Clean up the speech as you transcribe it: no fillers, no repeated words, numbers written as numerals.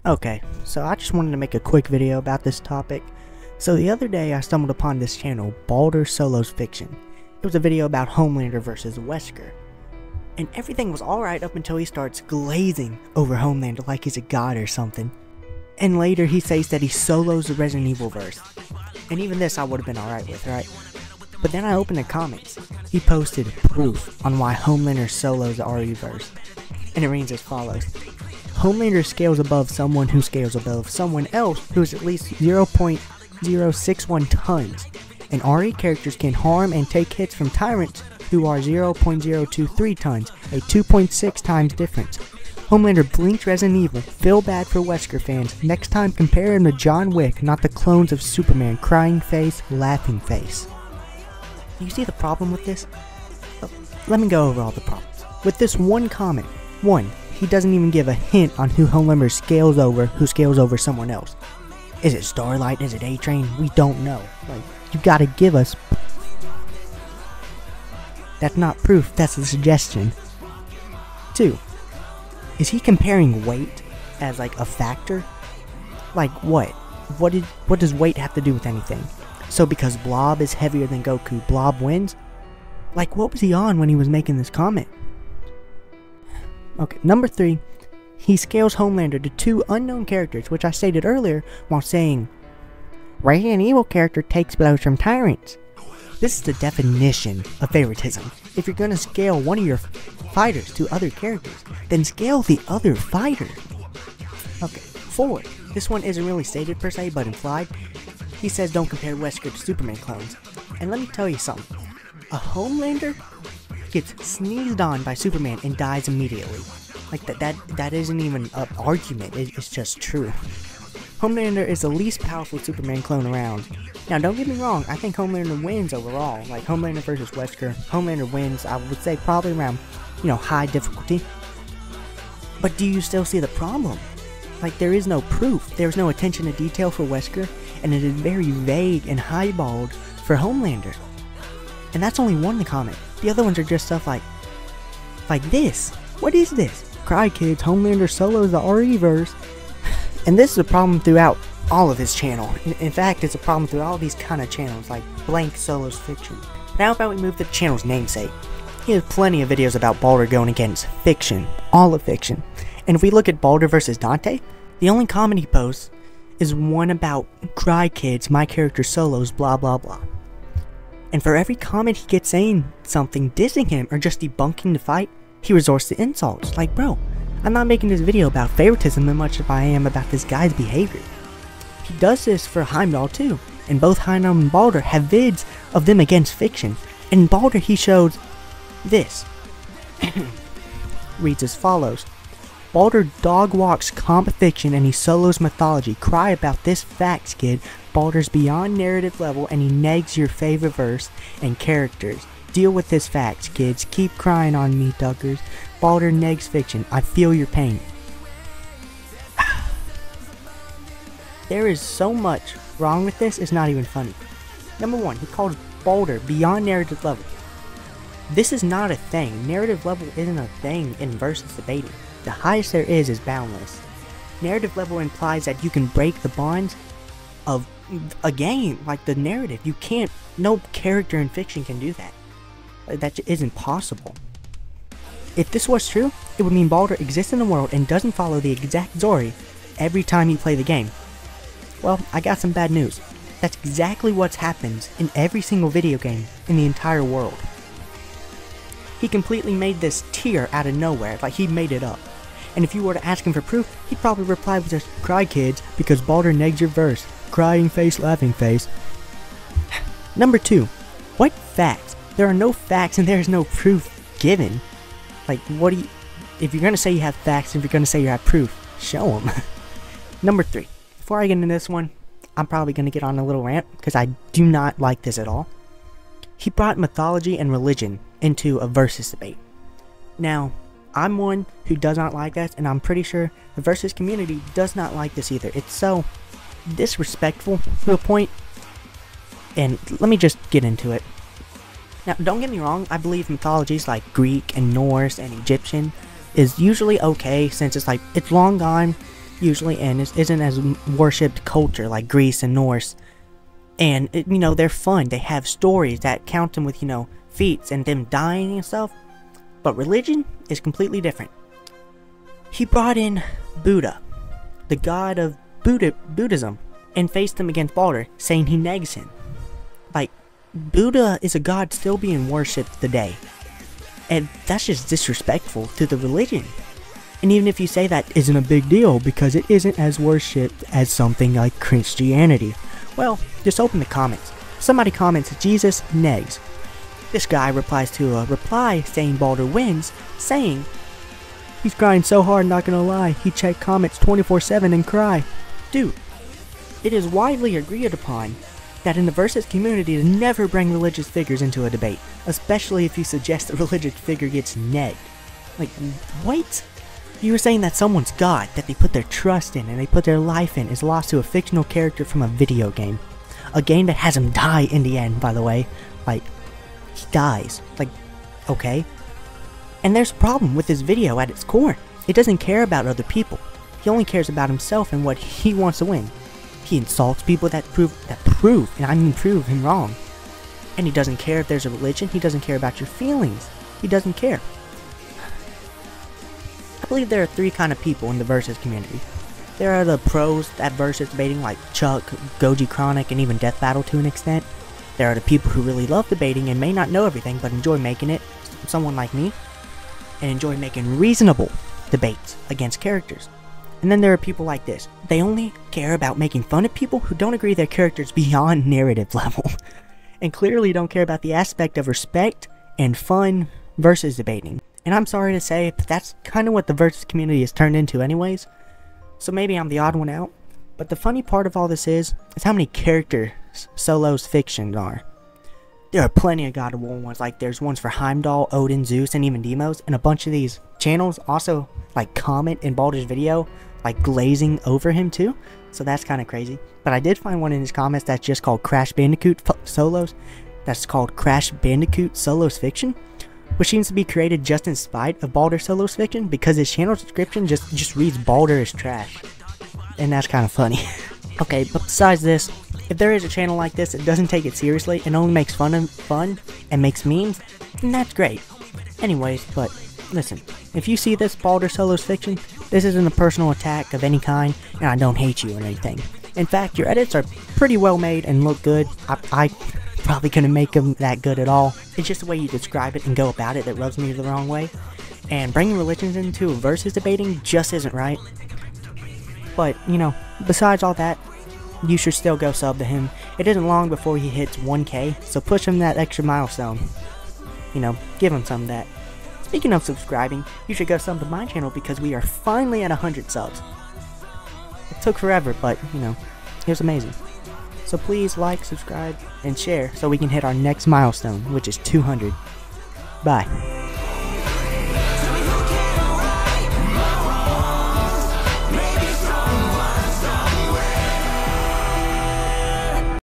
Okay, so I just wanted to make a quick video about this topic. So the other day I stumbled upon this channel, Balder Solos Fiction. It was a video about Homelander versus Wesker. And everything was alright up until he starts glazing over Homelander like he's a god or something. And later he says that he solos the Resident Evil verse. And even this I would have been alright with, right? But then I opened the comments. He posted proof on why Homelander solos the RE verse. And it reads as follows. Homelander scales above someone who scales above someone else who is at least 0.061 tons. And RE characters can harm and take hits from tyrants who are 0.023 tons, a 2.6 times difference. Homelander blinked Resident Evil. Feel bad for Wesker fans. Next time compare him to John Wick, not the clones of Superman. Crying face, laughing face. You see the problem with this? Let me go over all the problems. With this one comment. 1. He doesn't even give a hint on who Homelander scales over someone else. Is it Starlight? Is it A-Train? We don't know. Like, you gotta give us. That's not proof, that's a suggestion. 2. Is he comparing weight as like a factor? Like what? What does weight have to do with anything? So because Blob is heavier than Goku, Blob wins? Like what was he on when he was making this comment? Okay, number 3, he scales Homelander to 2 unknown characters, which I stated earlier while saying, Resident Evil character takes blows from tyrants. This is the definition of favoritism. If you're gonna scale one of your fighters to other characters, then scale the other fighter. Okay, 4, this one isn't really stated per se, but implied. He says don't compare Wesker to Superman clones. And let me tell you something, a Homelander gets sneezed on by Superman and dies immediately. Like that isn't even an argument, it's just true. Homelander is the least powerful Superman clone around. Now don't get me wrong, I think Homelander wins overall. Like Homelander versus Wesker, Homelander wins, I would say probably around, high difficulty. But do you still see the problem? Like there is no proof, there's no attention to detail for Wesker, and it is very vague and highballed for Homelander. And that's only one in the comment. The other ones are just stuff like this. What is this? Cry kids, Homelander solos the RE verse. And this is a problem throughout all of his channel. In fact, it's a problem through all these kind of channels, like Blank Solos Fiction. Now about we move to the channel's namesake. He has plenty of videos about Balder going against fiction, all of fiction. And if we look at Balder versus Dante, the only comment he posts is one about Cry kids, my character solos, blah blah blah. And for every comment he gets saying something dissing him or just debunking the fight, he resorts to insults. Like, bro, I'm not making this video about favoritism as much as I am about this guy's behavior. He does this for Heimdall too, and both Heimdall and Balder have vids of them against fiction. And in Balder he shows this. Reads as follows. Balder dog walks comp fiction and he solos mythology. Cry about this facts, kid. Balder's beyond narrative level and he negs your favorite verse and characters. Deal with this facts, kids. Keep crying on me, Duckers. Balder negs fiction. I feel your pain. There is so much wrong with this, it's not even funny. Number 1, he calls Balder beyond narrative level. This is not a thing. Narrative level isn't a thing in versus debating. The highest there is boundless. Narrative level implies that you can break the bonds of a game, like the narrative. You can't, no character in fiction can do that. That isn't possible. If this was true, it would mean Balder exists in the world and doesn't follow the exact story every time you play the game. Well, I got some bad news. That's exactly what happens in every single video game in the entire world. He completely made this tier out of nowhere, like he made it up. And if you were to ask him for proof, he'd probably reply with just, cry kids, because Balder negs your verse. Crying face, laughing face. Number 2, what facts? There are no facts and there is no proof given. Like, what do you... If you're gonna say you have facts, if you're gonna say you have proof, show them. Number 3, before I get into this one, I'm probably gonna get on a little rant, because I do not like this at all. He brought mythology and religion into a versus debate. Now, I'm one who does not like that, and I'm pretty sure the versus community does not like this either. It's so disrespectful to a point, and let me just get into it. Now, don't get me wrong, I believe mythologies like Greek and Norse and Egyptian is usually okay, since it's long gone, usually, and isn't as worshipped culture like Greece and Norse. And, you know, they're fun. They have stories that count them with, you know, feats and them dying and stuff. But religion is completely different. He brought in Buddha, the god of Buddhism, and faced him against Baldur, saying he negs him. Like, Buddha is a god still being worshipped today. And that's just disrespectful to the religion. And even if you say that isn't a big deal because it isn't as worshipped as something like Christianity, well, just open the comments. Somebody comments, Jesus negs. This guy replies to a reply saying Baldur wins, saying, he's crying so hard, not gonna lie, he checked comments 24/7 and cry. Dude, it is widely agreed upon that in the Versus community to never bring religious figures into a debate, especially if you suggest a religious figure gets negged. Like, what? You were saying that someone's god that they put their trust in and they put their life in is lost to a fictional character from a video game. A game that has him die in the end, by the way. Like, he dies. Like, okay. And there's a problem with this video at its core. It doesn't care about other people. He only cares about himself and what he wants to win. He insults people that prove, and I mean prove him wrong. And he doesn't care if there's a religion. He doesn't care about your feelings. He doesn't care. I believe there are three kind of people in the Versus community. There are the pros at Versus debating like Chuck, Goji Chronic, and even Death Battle to an extent. There are the people who really love debating and may not know everything but enjoy making it, someone like me, and enjoy making reasonable debates against characters. And then there are people like this. They only care about making fun of people who don't agree their characters beyond narrative level, and clearly don't care about the aspect of respect and fun versus debating. And I'm sorry to say, but that's kind of what the Versus community has turned into anyways. So maybe I'm the odd one out. But the funny part of all this is how many characters Solo's fiction are. There are plenty of God of War ones, like there's ones for Heimdall, Odin, Zeus, and even Deimos. And a bunch of these channels also like comment in Baldur's video, like glazing over him too. So that's kind of crazy. But I did find one in his comments that's just called Crash Bandicoot Solos. That's called Crash Bandicoot Solos Fiction, which seems to be created just in spite of Baldur Solo's fiction because his channel description just reads Baldur is trash. And that's kind of funny. Okay, but besides this, if there is a channel like this that doesn't take it seriously and only makes fun and makes memes, then that's great. Anyways, but listen, if you see this Baldur Solo's fiction, this isn't a personal attack of any kind, and I don't hate you or anything. In fact, your edits are pretty well made and look good. I probably couldn't make them that good at all. It's just the way you describe it and go about it that rubs me the wrong way. And bringing religions into Versus debating just isn't right. But, you know, besides all that, you should still go sub to him. It isn't long before he hits 1K, so push him that extra milestone. You know, give him some of that. Speaking of subscribing, you should go sub to my channel because we are finally at 100 subs. It took forever, but, you know, it was amazing. So please like, subscribe, and share so we can hit our next milestone, which is 200. Bye.